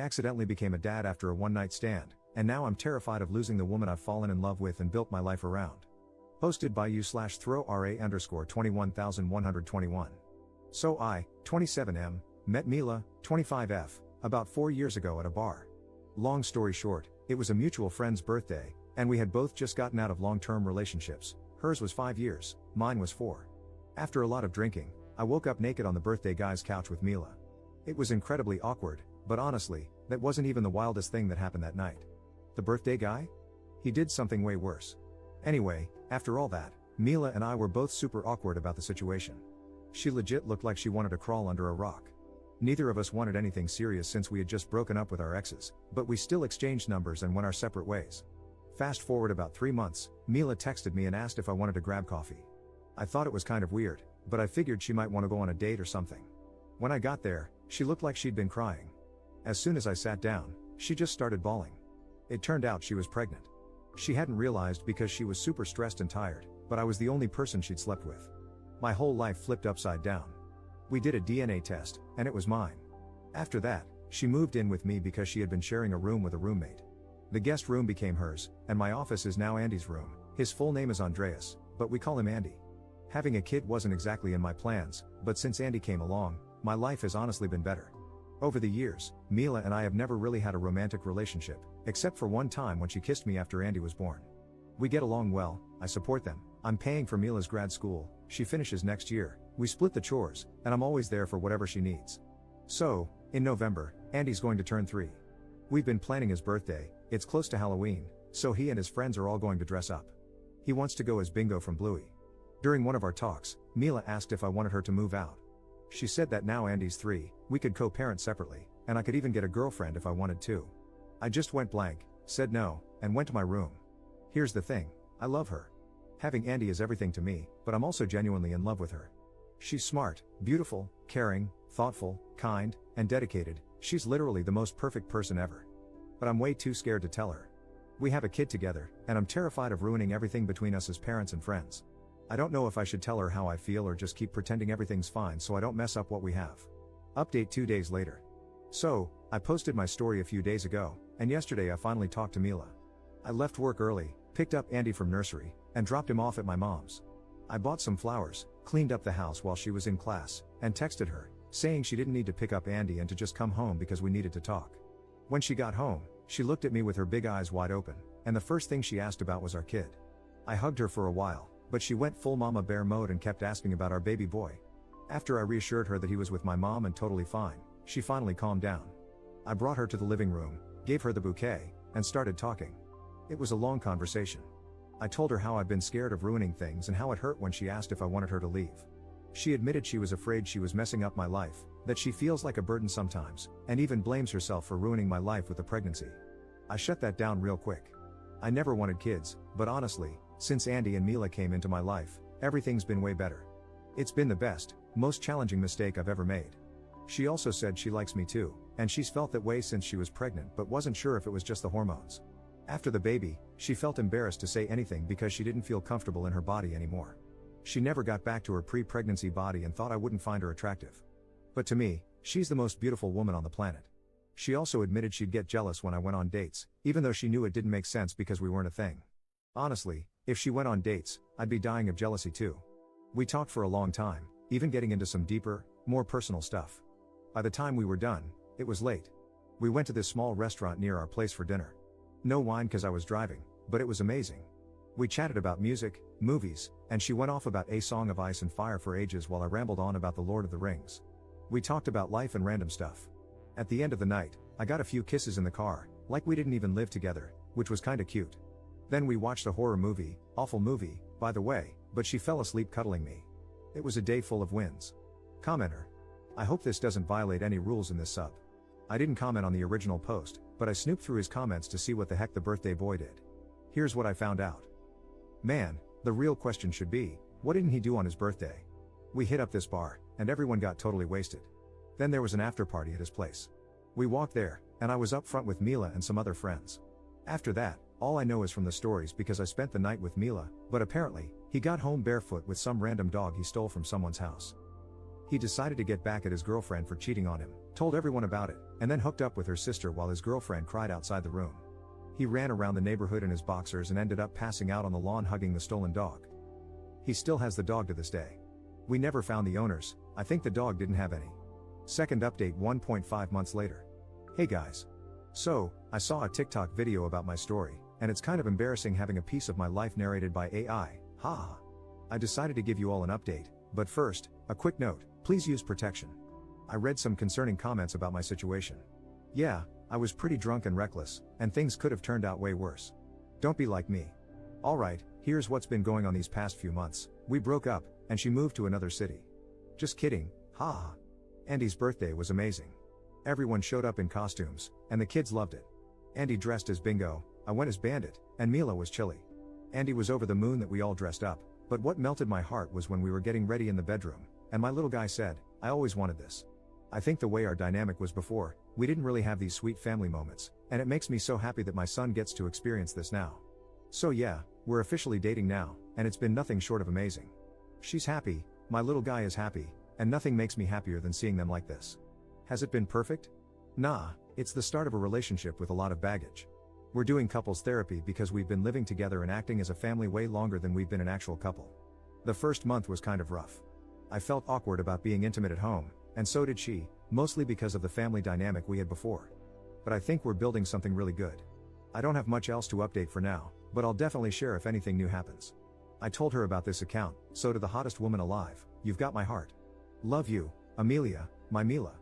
accidentally became a dad after a one-night stand, and now I'm terrified of losing the woman I've fallen in love with and built my life around. Posted by u/throw_ra_21121. So I, 27M, met Mila, 25F, about 4 years ago at a bar. Long story short, it was a mutual friend's birthday, and we had both just gotten out of long-term relationships. Hers was 5 years, mine was 4. After a lot of drinking, I woke up naked on the birthday guy's couch with Mila. It was incredibly awkward, but honestly, that wasn't even the wildest thing that happened that night. The birthday guy? He did something way worse. Anyway, after all that, Mila and I were both super awkward about the situation. She legit looked like she wanted to crawl under a rock. Neither of us wanted anything serious since we had just broken up with our exes, but we still exchanged numbers and went our separate ways. Fast forward about 3 months, Mila texted me and asked if I wanted to grab coffee. I thought it was kind of weird, but I figured she might want to go on a date or something. When I got there, she looked like she'd been crying. As soon as I sat down, she just started bawling. It turned out she was pregnant. She hadn't realized because she was super stressed and tired, but I was the only person she'd slept with. My whole life flipped upside down. We did a DNA test, and it was mine. After that, she moved in with me because she had been sharing a room with a roommate. The guest room became hers, and my office is now Andy's room. His full name is Andreas, but we call him Andy. Having a kid wasn't exactly in my plans, but since Andy came along, my life has honestly been better. Over the years, Mila and I have never really had a romantic relationship, except for one time when she kissed me after Andy was born. We get along well, I support them, I'm paying for Mila's grad school, she finishes next year, we split the chores, and I'm always there for whatever she needs. So, in November, Andy's going to turn 3. We've been planning his birthday, it's close to Halloween, so he and his friends are all going to dress up. He wants to go as Bingo from Bluey. During one of our talks, Mila asked if I wanted her to move out. She said that now Andy's 3, we could co-parent separately, and I could even get a girlfriend if I wanted to. I just went blank, said no, and went to my room. Here's the thing, I love her. Having Andy is everything to me, but I'm also genuinely in love with her. She's smart, beautiful, caring, thoughtful, kind, and dedicated, she's literally the most perfect person ever. But I'm way too scared to tell her. We have a kid together, and I'm terrified of ruining everything between us as parents and friends. I don't know if I should tell her how I feel or just keep pretending everything's fine so I don't mess up what we have. Update 2 days later. So, I posted my story a few days ago, and yesterday I finally talked to Mila. I left work early, picked up Andy from nursery, and dropped him off at my mom's. I bought some flowers, cleaned up the house while she was in class, and texted her, saying she didn't need to pick up Andy and to just come home because we needed to talk. When she got home, she looked at me with her big eyes wide open, and the first thing she asked about was our kid. I hugged her for a while, but she went full mama bear mode and kept asking about our baby boy. After I reassured her that he was with my mom and totally fine, she finally calmed down. I brought her to the living room, gave her the bouquet, and started talking. It was a long conversation. I told her how I'd been scared of ruining things and how it hurt when she asked if I wanted her to leave. She admitted she was afraid she was messing up my life, that she feels like a burden sometimes, and even blames herself for ruining my life with the pregnancy. I shut that down real quick. I never wanted kids, but honestly, since Andy and Mila came into my life, everything's been way better. It's been the best, most challenging mistake I've ever made. She also said she likes me too, and she's felt that way since she was pregnant but wasn't sure if it was just the hormones. After the baby, she felt embarrassed to say anything because she didn't feel comfortable in her body anymore. She never got back to her pre-pregnancy body and thought I wouldn't find her attractive. But to me, she's the most beautiful woman on the planet. She also admitted she'd get jealous when I went on dates, even though she knew it didn't make sense because we weren't a thing. Honestly, if she went on dates, I'd be dying of jealousy too. We talked for a long time, even getting into some deeper, more personal stuff. By the time we were done, it was late. We went to this small restaurant near our place for dinner. No wine cause I was driving, but it was amazing. We chatted about music, movies, and she went off about A Song of Ice and Fire for ages while I rambled on about the Lord of the Rings. We talked about life and random stuff. At the end of the night, I got a few kisses in the car, like we didn't even live together, which was kinda cute. Then we watched a horror movie, awful movie, by the way, but she fell asleep cuddling me. It was a day full of wins. Commenter. I hope this doesn't violate any rules in this sub. I didn't comment on the original post, but I snooped through his comments to see what the heck the birthday boy did. Here's what I found out. Man, the real question should be, what didn't he do on his birthday? We hit up this bar, and everyone got totally wasted. Then there was an after party at his place. We walked there, and I was up front with Mila and some other friends. After that, all I know is from the stories because I spent the night with Mila, but apparently, he got home barefoot with some random dog he stole from someone's house. He decided to get back at his girlfriend for cheating on him, told everyone about it, and then hooked up with her sister while his girlfriend cried outside the room. He ran around the neighborhood in his boxers and ended up passing out on the lawn hugging the stolen dog. He still has the dog to this day. We never found the owners, I think the dog didn't have any. Second update 1.5 months later. Hey guys. So, I saw a TikTok video about my story, and it's kind of embarrassing having a piece of my life narrated by AI, haha. I decided to give you all an update, but first, a quick note, please use protection. I read some concerning comments about my situation. Yeah, I was pretty drunk and reckless, and things could have turned out way worse. Don't be like me. Alright, here's what's been going on these past few months. We broke up, and she moved to another city. Just kidding, haha. Andy's birthday was amazing. Everyone showed up in costumes, and the kids loved it. Andy dressed as Bingo, I went as Bandit, and Mila was Chili. Andy was over the moon that we all dressed up, but what melted my heart was when we were getting ready in the bedroom, and my little guy said, I always wanted this. I think the way our dynamic was before, we didn't really have these sweet family moments, and it makes me so happy that my son gets to experience this now. So yeah, we're officially dating now, and it's been nothing short of amazing. She's happy, my little guy is happy, and nothing makes me happier than seeing them like this. Has it been perfect? Nah, it's the start of a relationship with a lot of baggage. We're doing couples therapy because we've been living together and acting as a family way longer than we've been an actual couple. The first month was kind of rough. I felt awkward about being intimate at home, and so did she, mostly because of the family dynamic we had before. But I think we're building something really good. I don't have much else to update for now, but I'll definitely share if anything new happens. I told her about this account, so to the hottest woman alive, you've got my heart. Love you, Amelia, my Mila.